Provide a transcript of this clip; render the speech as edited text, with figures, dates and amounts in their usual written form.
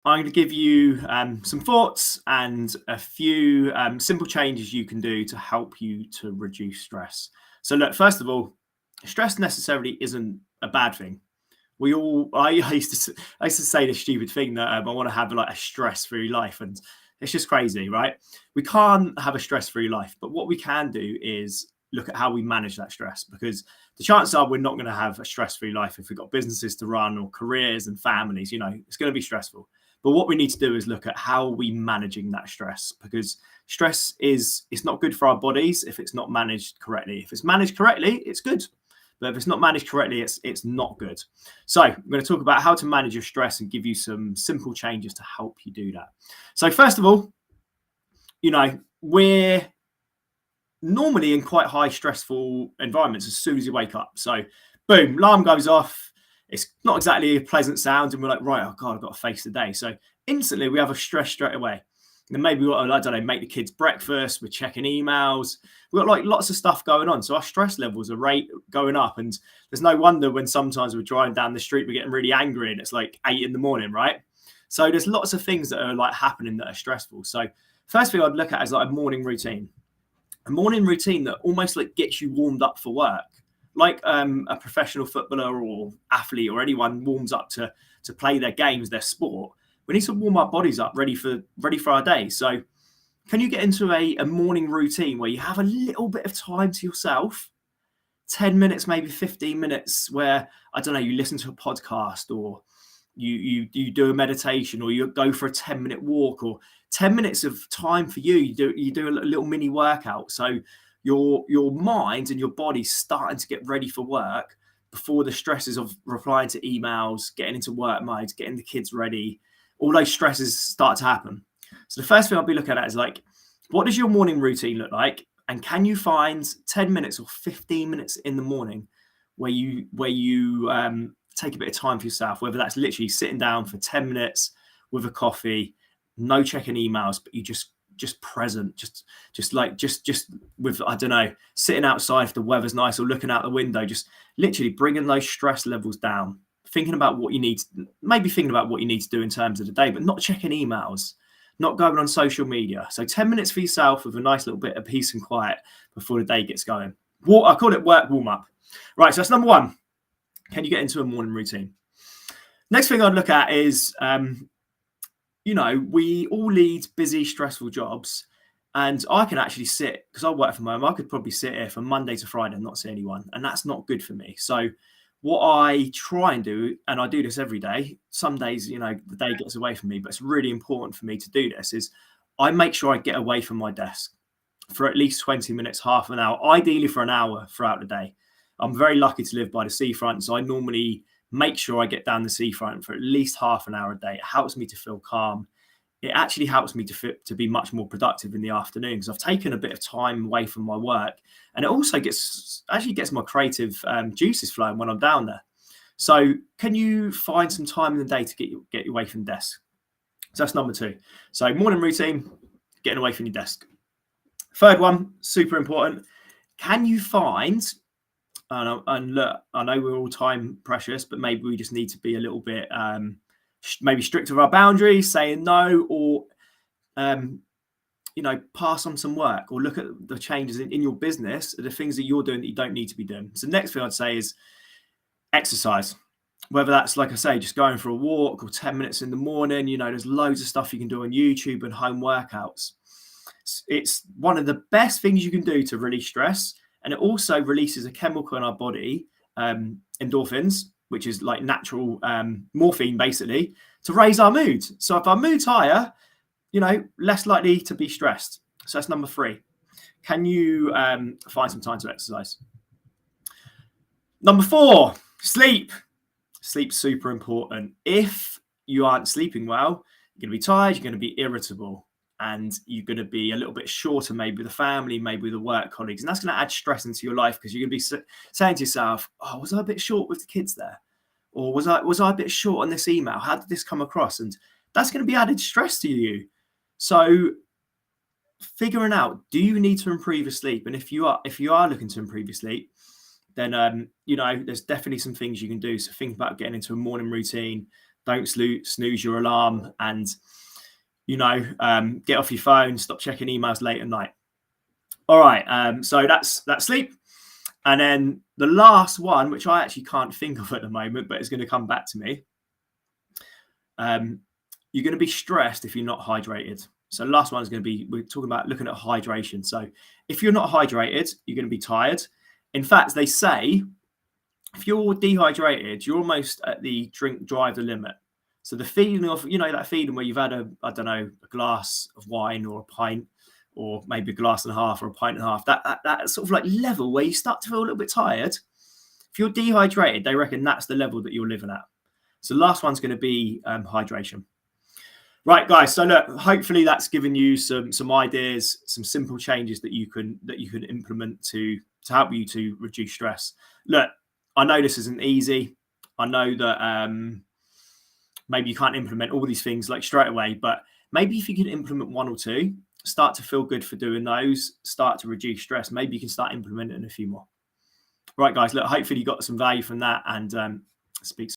I'm going to give you some thoughts and a few simple changes you can do to help you to reduce stress. So, look, first of all, stress necessarily isn't a bad thing. I used to say this stupid thing that I want to have like a stress-free life, and it's just crazy, right? We can't have a stress-free life, but what we can do is look at how we manage that stress, because the chances are we're not going to have a stress-free life if we've got businesses to run or careers and families. It's going to be stressful. But what we need to do is look at how are we managing that stress, because stress is it's not good for our bodies if it's not managed correctly. If it's managed correctly, it's good. But if it's not managed correctly, it's not good. So I'm going to talk about how to manage your stress and give you some simple changes to help you do that. So first of all, we're normally in quite high stressful environments as soon as you wake up. So boom, alarm goes off. It's not exactly a pleasant sound, and we're like, right, oh God, I've got to face the day. So instantly we have a stress straight away. And then maybe we got to, I don't know, make the kids breakfast, we're checking emails, we've got like lots of stuff going on. So our stress levels are going up. And there's no wonder when sometimes we're driving down the street, we're getting really angry and it's like 8 a.m, right? So there's lots of things that are like happening that are stressful. So first thing I'd look at is like a morning routine. A morning routine that almost like gets you warmed up for work, like a professional footballer or athlete or anyone warms up to play their games, their sport. We need to warm our bodies up ready for our day. So can you get into a morning routine where you have a little bit of time to yourself, 10 minutes, maybe 15 minutes, where, I don't know, you listen to a podcast, or you do a meditation, or you go for a 10-minute walk, or 10 minutes of time for you. You do a little mini workout. So your mind and your body starting to get ready for work before the stresses of replying to emails, getting into work mode, getting the kids ready, all those stresses start to happen. So the first thing I'll be looking at is like, what does your morning routine look like? And can you find 10 minutes or 15 minutes in the morning where you take a bit of time for yourself, whether that's literally sitting down for 10 minutes with a coffee, no checking emails, but you just present, just with, I don't know, sitting outside if the weather's nice, or looking out the window, just literally bringing those stress levels down, thinking about what you need, maybe thinking about what you need to do in terms of the day, but not checking emails, not going on social media. So 10 minutes for yourself with a nice little bit of peace and quiet before the day gets going. I call it work warm up. Right, so that's number one. Can you get into a morning routine? Next thing I'd look at is, we all lead busy, stressful jobs. And I can actually sit, because I work from home, I could probably sit here from Monday to Friday and not see anyone. And that's not good for me. So what I try and do, and I do this every day, some days, the day gets away from me, but it's really important for me to do this, is I make sure I get away from my desk for at least 20 minutes, half an hour, ideally for an hour throughout the day. I'm very lucky to live by the seafront, so I normally make sure I get down the seafront for at least half an hour a day. It helps me to feel calm. It actually helps me to be much more productive in the afternoon, because I've taken a bit of time away from my work, and it also gets my creative juices flowing when I'm down there. So can you find some time in the day to get away from the desk? So that's number two. So morning routine, getting away from your desk. Third one, super important. Can you find, and look, I know we're all time precious, but maybe we just need to be a little bit maybe strict with our boundaries, saying no, or pass on some work, or look at the changes in your business, the things that you're doing that you don't need to be doing. So the next thing I'd say is exercise. Whether that's, like I say, just going for a walk, or 10 minutes in the morning. There's loads of stuff you can do on YouTube and home workouts. It's one of the best things you can do to release stress. And it also releases a chemical in our body, endorphins, which is like natural morphine, basically, to raise our mood. So if our mood's higher, less likely to be stressed. So that's number three. Can you find some time to exercise? Number four, sleep. Sleep's super important. If you aren't sleeping well, you're going to be tired, you're going to be irritable, and you're going to be a little bit shorter, maybe with the family, maybe with the work colleagues. And that's going to add stress into your life, because you're going to be saying to yourself, oh, was I a bit short with the kids there? Or was I a bit short on this email? How did this come across? And that's going to be added stress to you. So figuring out, do you need to improve your sleep? And if you are looking to improve your sleep, then there's definitely some things you can do. So think about getting into a morning routine, don't snooze your alarm, and get off your phone, stop checking emails late at night. All right, so that's sleep. And then the last one, which I actually can't think of at the moment, but it's going to come back to me. You're going to be stressed if you're not hydrated. So the last one is going to be, we're talking about looking at hydration. So if you're not hydrated, you're going to be tired. In fact, they say if you're dehydrated, you're almost at the drink drive the limit. So the feeling of, that feeling where you've had a glass of wine or a pint, or maybe a glass and a half or a pint and a half, that sort of like level where you start to feel a little bit tired. If you're dehydrated, they reckon that's the level that you're living at. So the last one's going to be hydration. Right, guys. So look, hopefully that's given you some ideas, some simple changes that you can implement to help you to reduce stress. Look, I know this isn't easy. I know that maybe you can't implement all these things like straight away, but maybe if you can implement one or two, start to feel good for doing those, start to reduce stress, maybe you can start implementing a few more. Right, guys, look, hopefully you got some value from that, and speak soon.